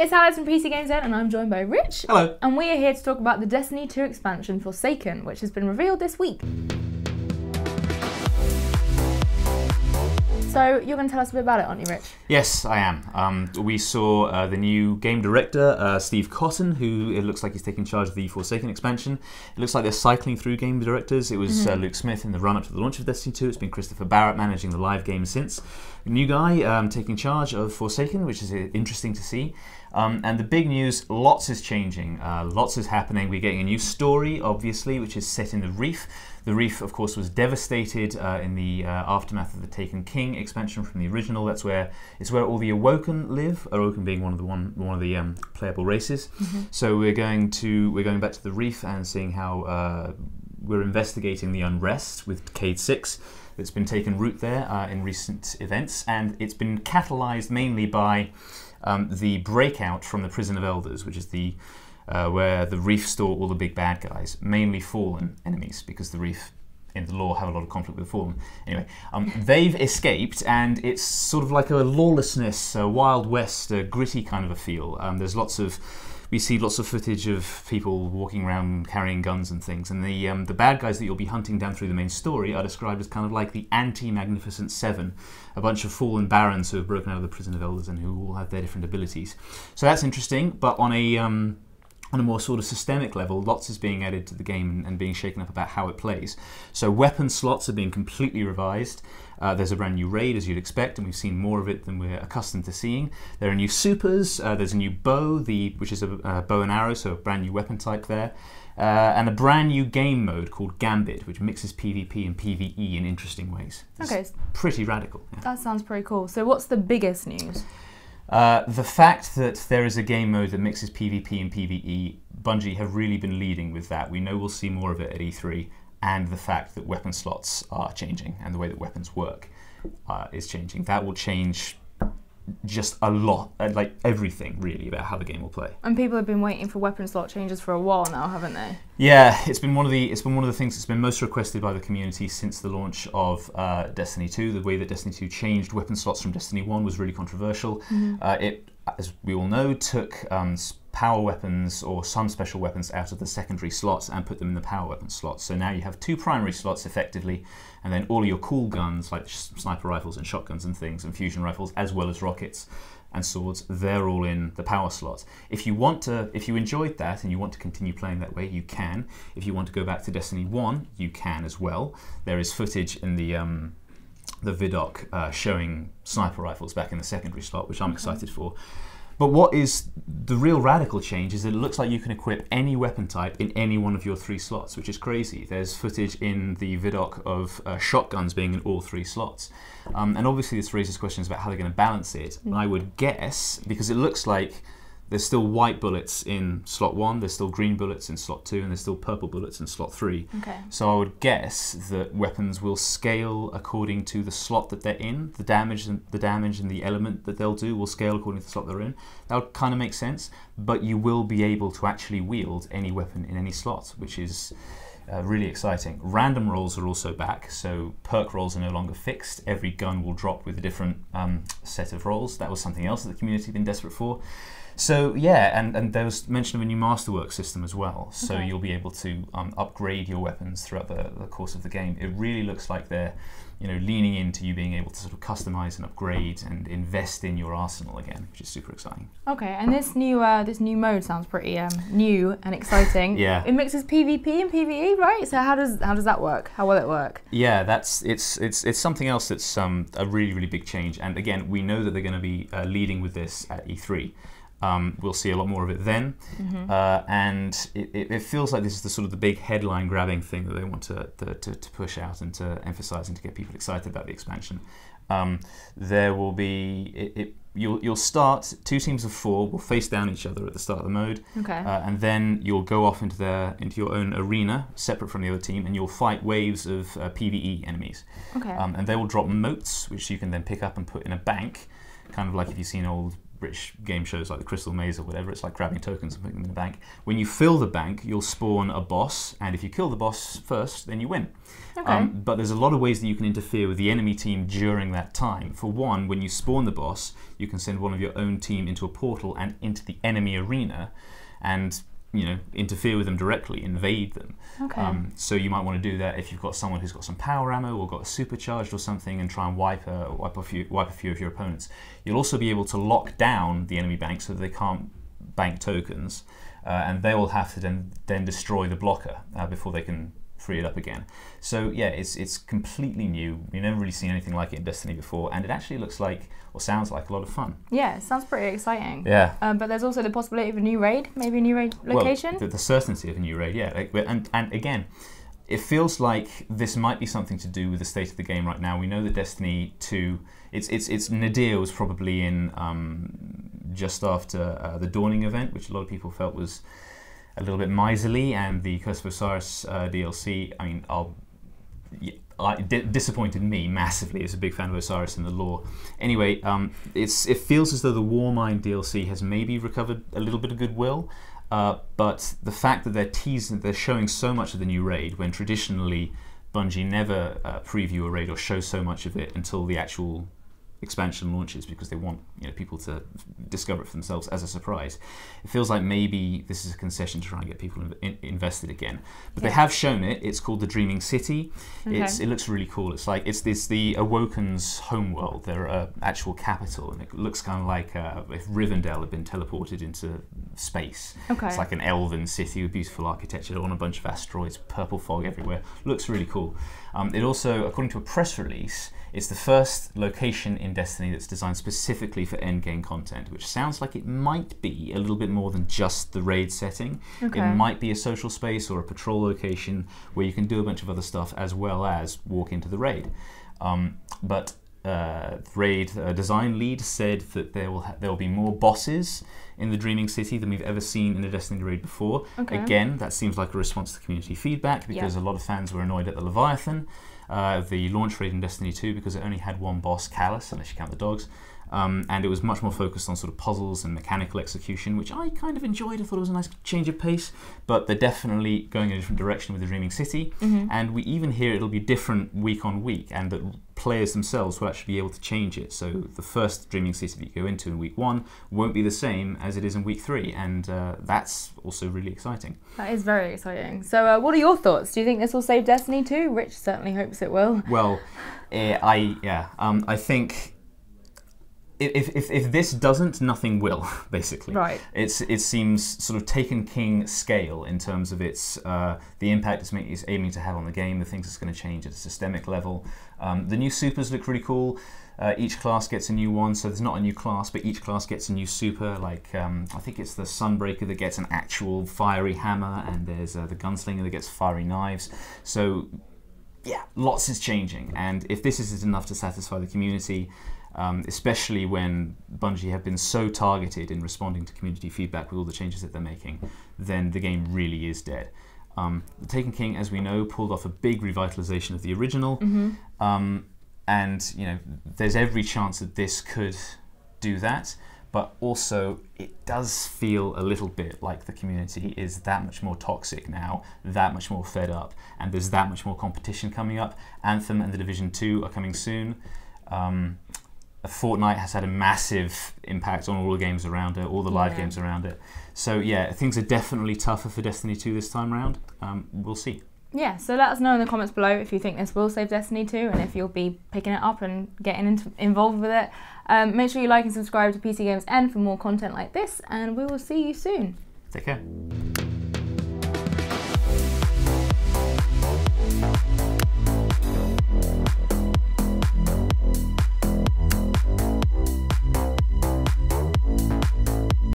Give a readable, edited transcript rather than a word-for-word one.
It's Alex from PCGamesN and I'm joined by Rich. Hello. And we are here to talk about the Destiny 2 expansion Forsaken, which has been revealed this week. So you're going to tell us a bit about it, aren't you, Rich? Yes, I am. We saw the new game director, Steve Cotton, who it looks like he's taking charge of the Forsaken expansion. It looks like they're cycling through game directors. It was Luke Smith in the run-up to the launch of Destiny 2. It's been Christopher Barrett managing the live game since. A new guy taking charge of Forsaken, which is interesting to see. And the big news, lots is changing, lots is happening. We're getting a new story, obviously, which is set in the Reef. The Reef, of course, was devastated in the aftermath of the Taken King expansion from the original. It's where all the Awoken live. Awoken being one of the playable races. So we're going back to the Reef and seeing how we're investigating the unrest with Decade 6 that's been taken root there in recent events, and it's been catalyzed mainly by the breakout from the Prison of Elders, which is the where the Reef store all the big bad guys, mainly fallen enemies, because the Reef in the lore have a lot of conflict with the fallen. Anyway, they've escaped, and it's sort of like a lawlessness, a Wild West, a gritty kind of a feel. We see lots of footage of people walking around carrying guns and things, and the bad guys that you'll be hunting down through the main story are described as kind of like the anti-Magnificent Seven, a bunch of fallen barons who have broken out of the Prison of Elders and who all have their different abilities. So that's interesting, but on a more sort of systemic level, lots is being added to the game and being shaken up about how it plays. So weapon slots are being completely revised. There's a brand new raid, as you'd expect, and we've seen more of it than we're accustomed to seeing. There are new supers, there's a new bow, which is a bow and arrow, so a brand new weapon type there. And a brand new game mode called Gambit, which mixes PvP and PvE in interesting ways. It's pretty radical. Yeah. That sounds pretty cool. So what's the biggest news? The fact that there is a game mode that mixes PvP and PvE, Bungie have really been leading with that. We know we'll see more of it at E3, and the fact that weapon slots are changing and the way that weapons work is changing. That will change just a lot, like everything really, about how the game will play. And people have been waiting for weapon slot changes for a while now, haven't they? Yeah, it's been one of the things that's been most requested by the community since the launch of Destiny 2. The way that Destiny 2 changed weapon slots from Destiny 1 was really controversial. It, as we all know, took power weapons or some special weapons out of the secondary slots and put them in the power weapon slots. So now you have two primary slots effectively, and then all of your cool guns like sniper rifles and shotguns and things and fusion rifles, as well as rockets and swords, they're all in the power slot. If you enjoyed that and you want to continue playing that way, you can. If you want to go back to Destiny 1, you can as well. There is footage in the vidoc showing sniper rifles back in the secondary slot, which I'm excited for. But what is the real radical change is that it looks like you can equip any weapon type in any one of your 3 slots, which is crazy. There's footage in the vidoc of shotguns being in all 3 slots. And obviously this raises questions about how they're going to balance it. I would guess, because it looks like there's still white bullets in slot 1, there's still green bullets in slot 2, and there's still purple bullets in slot 3. So I would guess that weapons will scale according to the slot that they're in. The damage and the element that they'll do will scale according to the slot they're in. That would kind of make sense, but you will be able to actually wield any weapon in any slot, which is really exciting. Random rolls are also back, so perk rolls are no longer fixed. Every gun will drop with a different set of rolls. That was something else that the community had been desperate for. So yeah, and there was mention of a new Masterwork system as well. So you'll be able to upgrade your weapons throughout the course of the game. It really looks like they're leaning into you being able to sort of customize and upgrade and invest in your arsenal again, which is super exciting. Okay, and this new mode sounds pretty new and exciting. Yeah. It mixes PvP and PvE, right? So how does that work? How will it work? Yeah, it's something else that's a really big change. And again, we know that they're going to be leading with this at E3. We'll see a lot more of it then, and it feels like this is the sort of the big headline grabbing thing that they want to push out and to emphasize and to get people excited about the expansion. There will be you'll start 2 teams of 4 will face down each other at the start of the mode, and then you'll go off into your own arena separate from the other team, and you'll fight waves of PvE enemies. And they will drop motes, which you can then pick up and put in a bank. Kind of like if you've seen old British game shows like the Crystal Maze or whatever. It's like grabbing tokens and putting them in the bank. When you fill the bank, you'll spawn a boss, and if you kill the boss first, then you win. Okay. But there's a lot of ways that you can interfere with the enemy team during that time. For one, when you spawn the boss, you can send one of your own team into a portal and into the enemy arena, and interfere with them directly, invade them. Okay. So you might want to do that if you've got someone who's got some power ammo or got a supercharged or something, and try and wipe a few of your opponents. You'll also be able to lock down the enemy bank so that they can't bank tokens, and they will have to then destroy the blocker before they can free it up again. So yeah, it's completely new. You've never really seen anything like it in Destiny before, and it actually looks like, or sounds like, a lot of fun. Yeah, it sounds pretty exciting. Yeah. But there's also the possibility of a new raid, maybe a new raid location. Well, the certainty of a new raid, yeah. And again, it feels like this might be something to do with the state of the game right now. We know that Destiny 2, its nadir was probably in just after the Dawning event, which a lot of people felt was a little bit miserly, and the Curse of Osiris DLC, I mean, disappointed me massively as a big fan of Osiris and the lore. Anyway, it feels as though the Warmind DLC has maybe recovered a little bit of goodwill, but the fact that they're showing so much of the new raid, when traditionally Bungie never preview a raid or show so much of it until the actual expansion launches, because they want people to discover it for themselves as a surprise. It feels like maybe this is a concession to try and get people invested again. But they have shown it. It's called the Dreaming City. Okay. It looks really cool. It's the Awoken's homeworld, their actual capital, and it looks kind of like if Rivendell had been teleported into space. Okay. It's like an elven city with beautiful architecture on a bunch of asteroids, purple fog everywhere. Looks really cool. It also, according to a press release, it's the first location in Destiny that's designed specifically for endgame content, which sounds like it might be a little bit more than just the raid setting. Okay. It might be a social space or a patrol location where you can do a bunch of other stuff as well as walk into the raid. But raid design lead said that there will be more bosses in the Dreaming City than we've ever seen in a Destiny raid before. Okay. Again, that seems like a response to community feedback, because a lot of fans were annoyed at the Leviathan, the launch raid in Destiny 2, because it only had one boss, Callus, unless you count the dogs. And it was much more focused on sort of puzzles and mechanical execution, which I kind of enjoyed. I thought it was a nice change of pace, but they're definitely going in a different direction with the Dreaming City. And we even hear it'll be different week on week, and that players themselves will actually be able to change it. So the first Dreaming City that you go into in week 1 won't be the same as it is in week 3, and that's also really exciting. That is very exciting. So what are your thoughts? Do you think this will save Destiny 2? Rich certainly hopes it will. Well, I think if this doesn't, nothing will, basically. Right. It seems sort of Taken King scale in terms of its the impact it's aiming to have on the game, the things it's going to change at a systemic level. The new supers look really cool. Each class gets a new one, so there's not a new class, but each class gets a new super. Like I think it's the Sunbreaker that gets an actual fiery hammer, and there's the Gunslinger that gets fiery knives. So yeah, lots is changing, and if this isn't enough to satisfy the community, especially when Bungie have been so targeted in responding to community feedback with all the changes that they're making, then the game really is dead. The Taken King, as we know, pulled off a big revitalization of the original, and there's every chance that this could do that, but also it does feel a little bit like the community is that much more toxic now, that much more fed up, and there's that much more competition coming up. Anthem and The Division 2 are coming soon. Fortnite has had a massive impact on all the games around it, all the live games around it. So yeah, things are definitely tougher for Destiny 2 this time around. We'll see. Yeah, so let us know in the comments below if you think this will save Destiny 2 and if you'll be picking it up and getting involved with it. Make sure you like and subscribe to PCGamesN for more content like this, and we will see you soon. Take care.